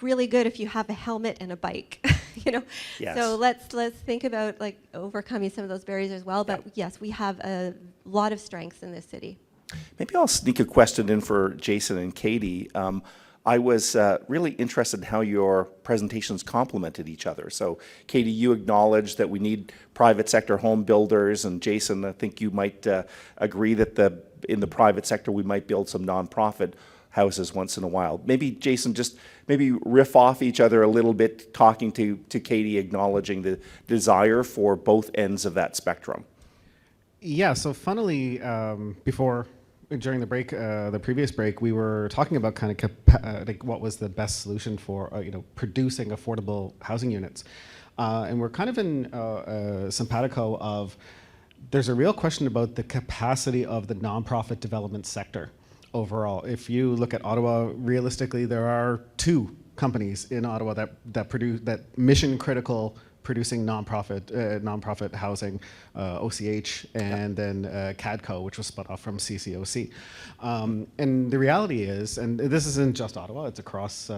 really good if you have a helmet and a bike. you know. Yes. So let's think about like overcoming some of those barriers as well. But yes, we have a lot of strengths in this city. Maybe I'll sneak a question in for Jason and Katie. I was really interested in how your presentations complemented each other. So, Katie, you acknowledged that we need private sector home builders, and Jason, I think you might agree that in the private sector we might build some nonprofit houses once in a while. Maybe, Jason, just maybe riff off each other a little bit, talking to Katie, acknowledging the desire for both ends of that spectrum. Yeah, so funnily, during the break, the previous break, we were talking about kind of like what was the best solution for producing affordable housing units, and we're kind of in simpatico of there's a real question about the capacity of the nonprofit development sector overall. If you look at Ottawa, realistically, there are 2 companies in Ottawa that produce that mission critical producing nonprofit housing, OCH, and then CADCO, which was spun off from CCOC. And the reality is, and this isn't just Ottawa; it's across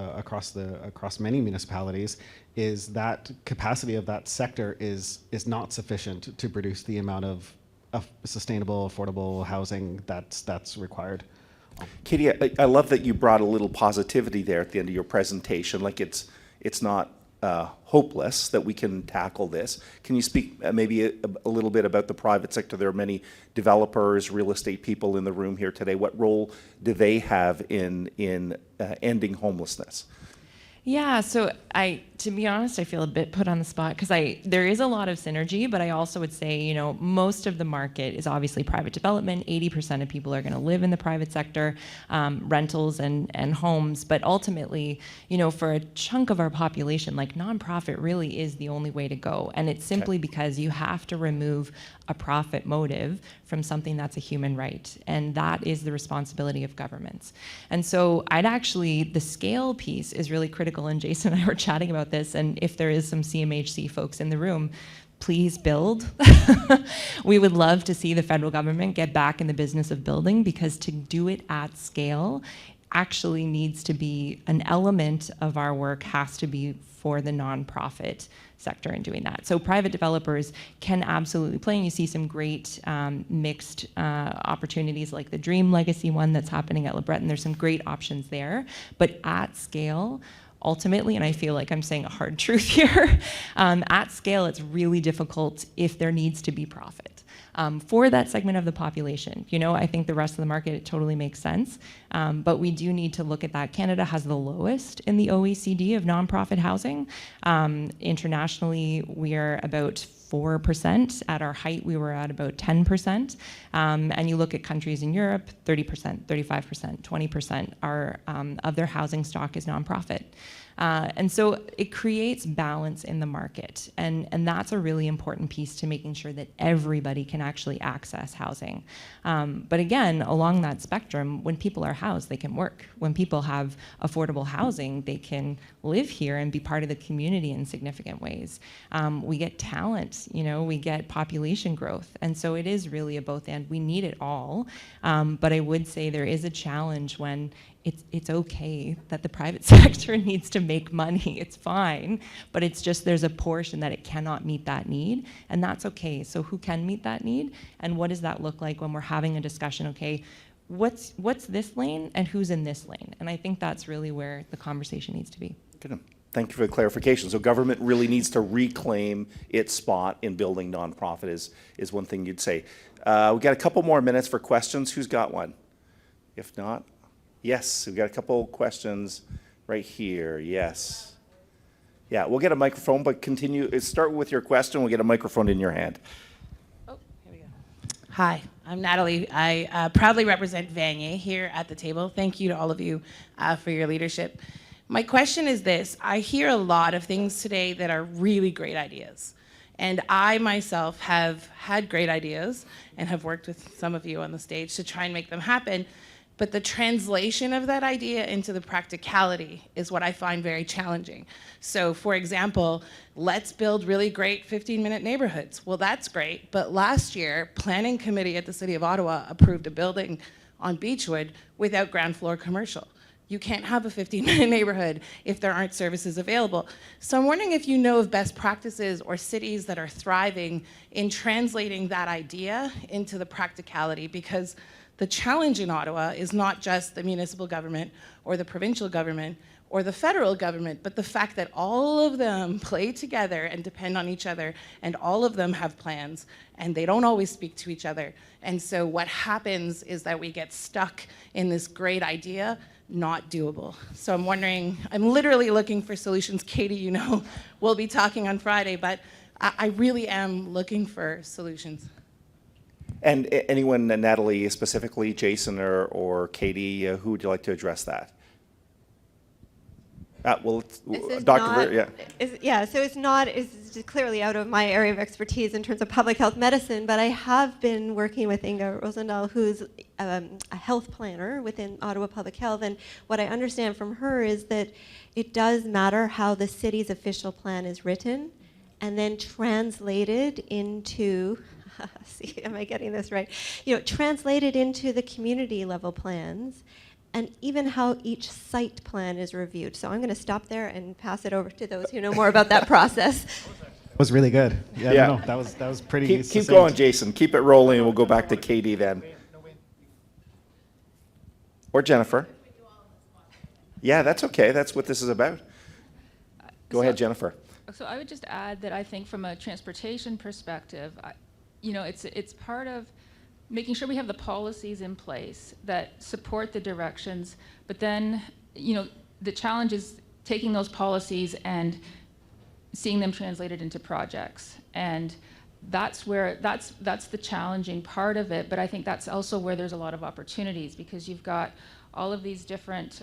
many municipalities, is that capacity of that sector is not sufficient to produce the amount of sustainable, affordable housing that's required. Katie, I love that you brought a little positivity there at the end of your presentation. Like it's not hopeless that we can tackle this. Can you speak maybe a little bit about the private sector? There are many developers, real estate people in the room here today. What role do they have in ending homelessness? Yeah, so to be honest, I feel a bit put on the spot because there is a lot of synergy, but I also would say, most of the market is obviously private development. 80% of people are going to live in the private sector, rentals and homes. But ultimately, for a chunk of our population, like nonprofit really is the only way to go. And it's simply because you have to remove a profit motive from something that's a human right. And that is the responsibility of governments. And so the scale piece is really critical. And Jason and I were chatting about this. And if there is some CMHC folks in the room, please build. We would love to see the federal government get back in the business of building, because to do it at scale actually needs to be an element of our work, has to be for the nonprofit sector in doing that. So private developers can absolutely play, and you see some great mixed opportunities like the Dream Legacy one that's happening at LeBreton. There's some great options there, but at scale, ultimately, and I feel like I'm saying a hard truth here, at scale, it's really difficult if there needs to be profit. For that segment of the population. I think the rest of the market, it totally makes sense. But we do need to look at that. Canada has the lowest in the OECD of nonprofit housing. Internationally, we are about 4%. At our height, we were at about 10%. And you look at countries in Europe, 30%, 35%, 20% of their housing stock is nonprofit. And so it creates balance in the market. And that's a really important piece to making sure that everybody can actually access housing. But again, along that spectrum, when people are housed, they can work. When people have affordable housing, they can live here and be part of the community in significant ways. We get talent, we get population growth. And so it is really a both and. We need it all. But I would say there is a challenge when it's okay that the private sector needs to make money. It's fine, but it's just there's a portion that it cannot meet that need, and that's okay. So who can meet that need, and what does that look like when we're having a discussion? Okay, what's this lane and who's in this lane? And I think that's really where the conversation needs to be. Good. Thank you for the clarification. So government really needs to reclaim its spot in building nonprofit is one thing you'd say. We got a couple more minutes for questions. Who's got one? If not, yes, we've got a couple questions right here. Yes. Yeah, we'll get a microphone, but continue. Start with your question. We'll get a microphone in your hand. Oh, here we go. Hi, I'm Natalie. I proudly represent Vanier here at the table. Thank you to all of you for your leadership. My question is this. I hear a lot of things today that are really great ideas. And I myself have had great ideas and have worked with some of you on the stage to try and make them happen. But the translation of that idea into the practicality is what I find very challenging. So for example, let's build really great 15-minute neighborhoods. Well, that's great, but last year, Planning Committee at the City of Ottawa approved a building on Beechwood without ground floor commercial. You can't have a 15-minute neighborhood if there aren't services available. So I'm wondering if you know of best practices or cities that are thriving in translating that idea into the practicality, because the challenge in Ottawa is not just the municipal government or the provincial government or the federal government, but the fact that all of them play together and depend on each other, and all of them have plans, and they don't always speak to each other. And so what happens is that we get stuck in this great idea, not doable. So I'm wondering, I'm literally looking for solutions. Katie, you know, we'll be talking on Friday, but I really am looking for solutions. And anyone, Natalie specifically, Jason or Katie, who would you like to address that? Well, Dr. So it's clearly out of my area of expertise in terms of public health medicine, but I have been working with Inga Rosendahl, who's a health planner within Ottawa Public Health, and what I understand from her is that it does matter how the city's official plan is written and then translated into, see, am I getting this right? Translated into the community level plans, and even how each site plan is reviewed. So I'm going to stop there and pass it over to those who know more about that process. That was really good. Yeah. No, that was pretty Keep succinct. going, Jason. Keep it rolling, and we'll go back to Katie then. Or Jennifer. Yeah, that's okay. That's what this is about. Go ahead, Jennifer. So I would just add that I think from a transportation perspective, it's part of making sure we have the policies in place that support the directions, but then, the challenge is taking those policies and seeing them translated into projects. And that's the challenging part of it, but I think that's also where there's a lot of opportunities, because you've got all of these different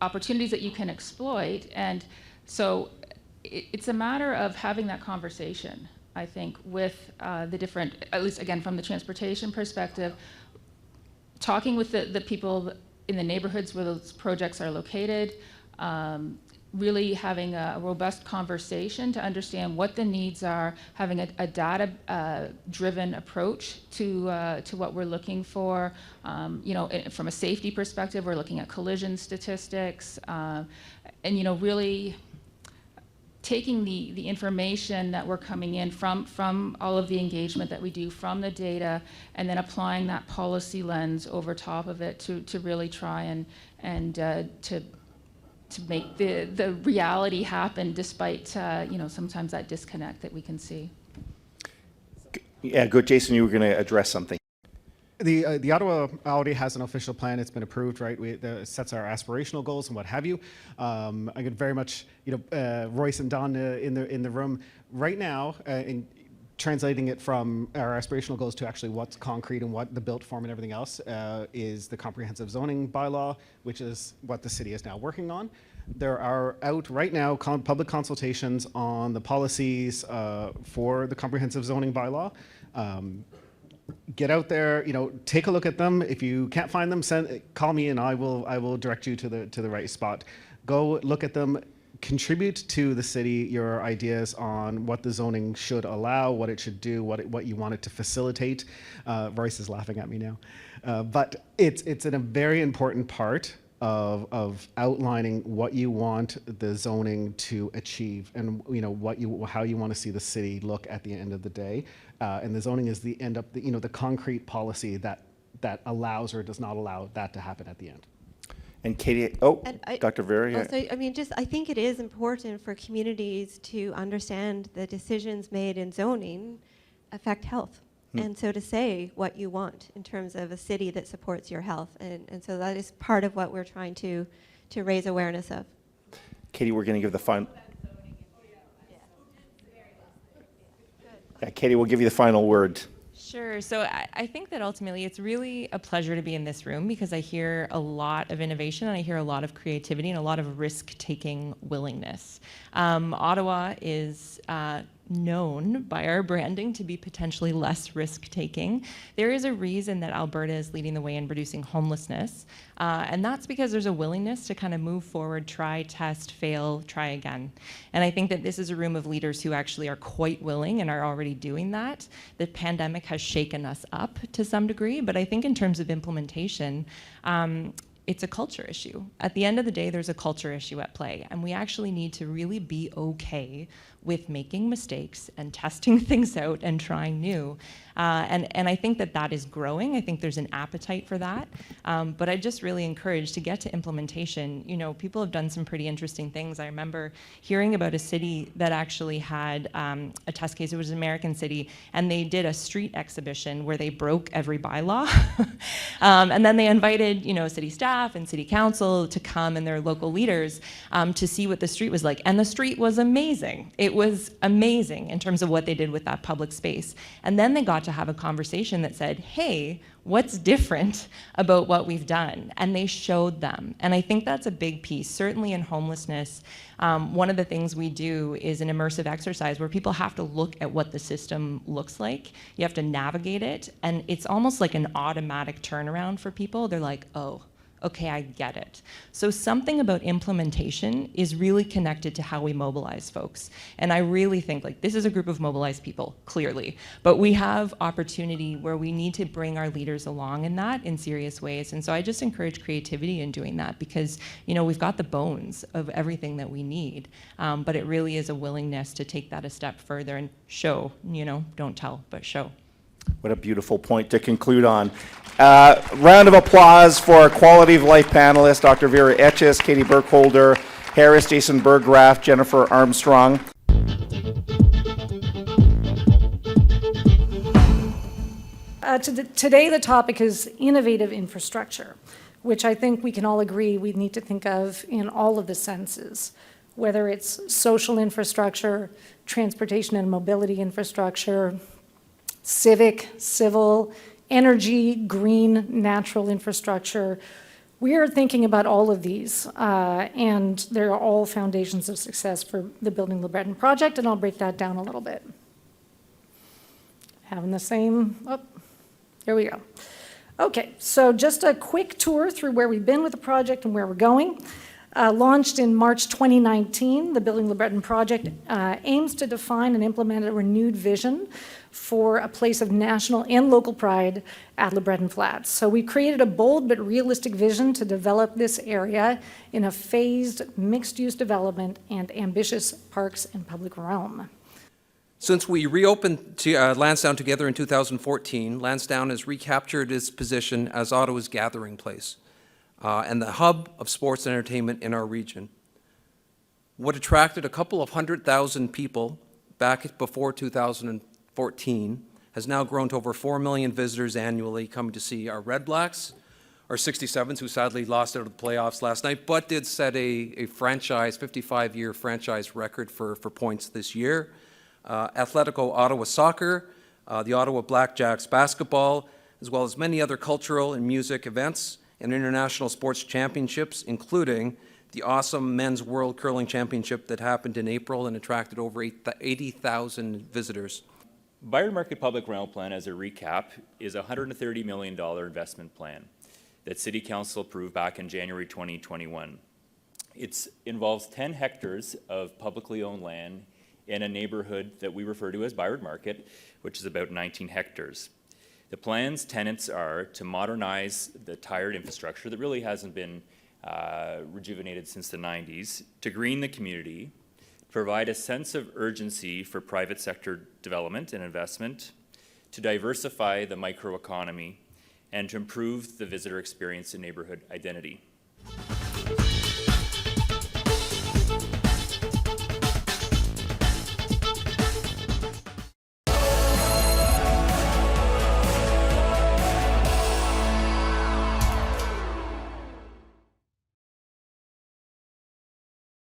opportunities that you can exploit. And so it's a matter of having that conversation, I think, with the different, at least again from the transportation perspective, talking with the people in the neighborhoods where those projects are located, really having a robust conversation to understand what the needs are, having a data-driven approach to what we're looking for. From a safety perspective, we're looking at collision statistics, and really taking the information that we're coming in from all of the engagement that we do from the data, and then applying that policy lens over top of it to really try and to make the reality happen, despite sometimes that disconnect that we can see. Yeah, good. Jason, you were going to address something. The Ottawa already has an official plan. It's been approved, right? It sets our aspirational goals and what have you. I could very much, Royce and Don in the room right now, in translating it from our aspirational goals to actually what's concrete and what the built form and everything else is the comprehensive zoning bylaw, which is what the city is now working on. There are out right now public consultations on the policies for the comprehensive zoning bylaw. Get out there, take a look at them. If you can't find them, call me and I will direct you to the right spot. Go look at them. Contribute to the city your ideas on what the zoning should allow, what it should do, what you want it to facilitate. Royce is laughing at me now, but it's a very important part of outlining what you want the zoning to achieve, and how you want to see the city look at the end of the day. And the zoning is the concrete policy that allows or does not allow that to happen at the end. And Katie, Dr. Vera. Also, I think it is important for communities to understand the decisions made in zoning affect health. And so to say what you want in terms of a city that supports your health. And so that is part of what we're trying to raise awareness of. Katie, we're going to give the final. Yeah, Katie, we'll give you the final word. Sure. So I think that ultimately it's really a pleasure to be in this room, because I hear a lot of innovation and I hear a lot of creativity and a lot of risk-taking willingness. Ottawa is known by our branding to be potentially less risk-taking. There is a reason that Alberta is leading the way in reducing homelessness, and that's because there's a willingness to kind of move forward, try, test, fail, try again. And I think that this is a room of leaders who actually are quite willing and are already doing that. The pandemic has shaken us up to some degree, but I think in terms of implementation, it's a culture issue. At the end of the day, there's a culture issue at play, and we actually need to really be okay with making mistakes and testing things out and trying new. And I think that is growing. I think there's an appetite for that. But I just really encourage to get to implementation. You know, people have done some pretty interesting things. I remember hearing about a city that actually had a test case. It was an American city, and they did a street exhibition where they broke every bylaw. And then they invited, you know, city staff and city council to come and their local leaders to see what the street was like. And the street was amazing. It was amazing in terms of what they did with that public space. And then they got to have a conversation that said, hey, what's different about what we've done? And they showed them. And I think that's a big piece. Certainly in homelessness, one of the things we do is an immersive exercise where people have to look at what the system looks like. You have to navigate it. And it's almost like an automatic turnaround for people. They're like, oh, okay, I get it. So something about implementation is really connected to how we mobilize folks. And I really think, like, this is a group of mobilized people, clearly, but we have opportunity where we need to bring our leaders along in that in serious ways. And so I just encourage creativity in doing that because, you know, we've got the bones of everything that we need, but it really is a willingness to take that a step further and show, you know, don't tell, but show. What a beautiful point to conclude on. Round of applause for our quality of life panelists, Dr. Vera Etches, Katie Burkholder, Harris, Jason Berggraf, Jennifer Armstrong. Today the topic is innovative infrastructure, which I think we can all agree we need to think of in all of the senses, whether it's social infrastructure, transportation and mobility infrastructure, civic, civil, energy, green, natural infrastructure. We are thinking about all of these, and they're all foundations of success for the Building LeBreton project, and I'll break that down a little bit. Having the same, oh, here we go. Okay, so just a quick tour through where we've been with the project and where we're going. Launched in March 2019, the Building LeBreton project aims to define and implement a renewed vision for a place of national and local pride at LeBreton Flats. So we created a bold but realistic vision to develop this area in a phased mixed-use development and ambitious parks and public realm. Since we reopened Lansdowne together in 2014, Lansdowne has recaptured its position as Ottawa's gathering place and the hub of sports and entertainment in our region. What attracted a couple of 100,000 people back before 2014 has now grown to over 4 million visitors annually coming to see our Red Blacks, our 67s, who sadly lost out of the playoffs last night, but did set a franchise, 55-year franchise record for points this year. Atletico Ottawa Soccer, the Ottawa Blackjacks basketball, as well as many other cultural and music events and international sports championships, including the awesome Men's World Curling Championship that happened in April and attracted over 80,000 visitors. Byron Market Public Rental Plan, as a recap, is a $130 million investment plan that City Council approved back in January 2021. It involves 10 hectares of publicly owned land in a neighborhood that we refer to as Byron Market, which is about 19 hectares. The plan's tenets are to modernize the tired infrastructure that really hasn't been rejuvenated since the 90s, to green the community, provide a sense of urgency for private sector development and investment, to diversify the microeconomy, and to improve the visitor experience and neighborhood identity.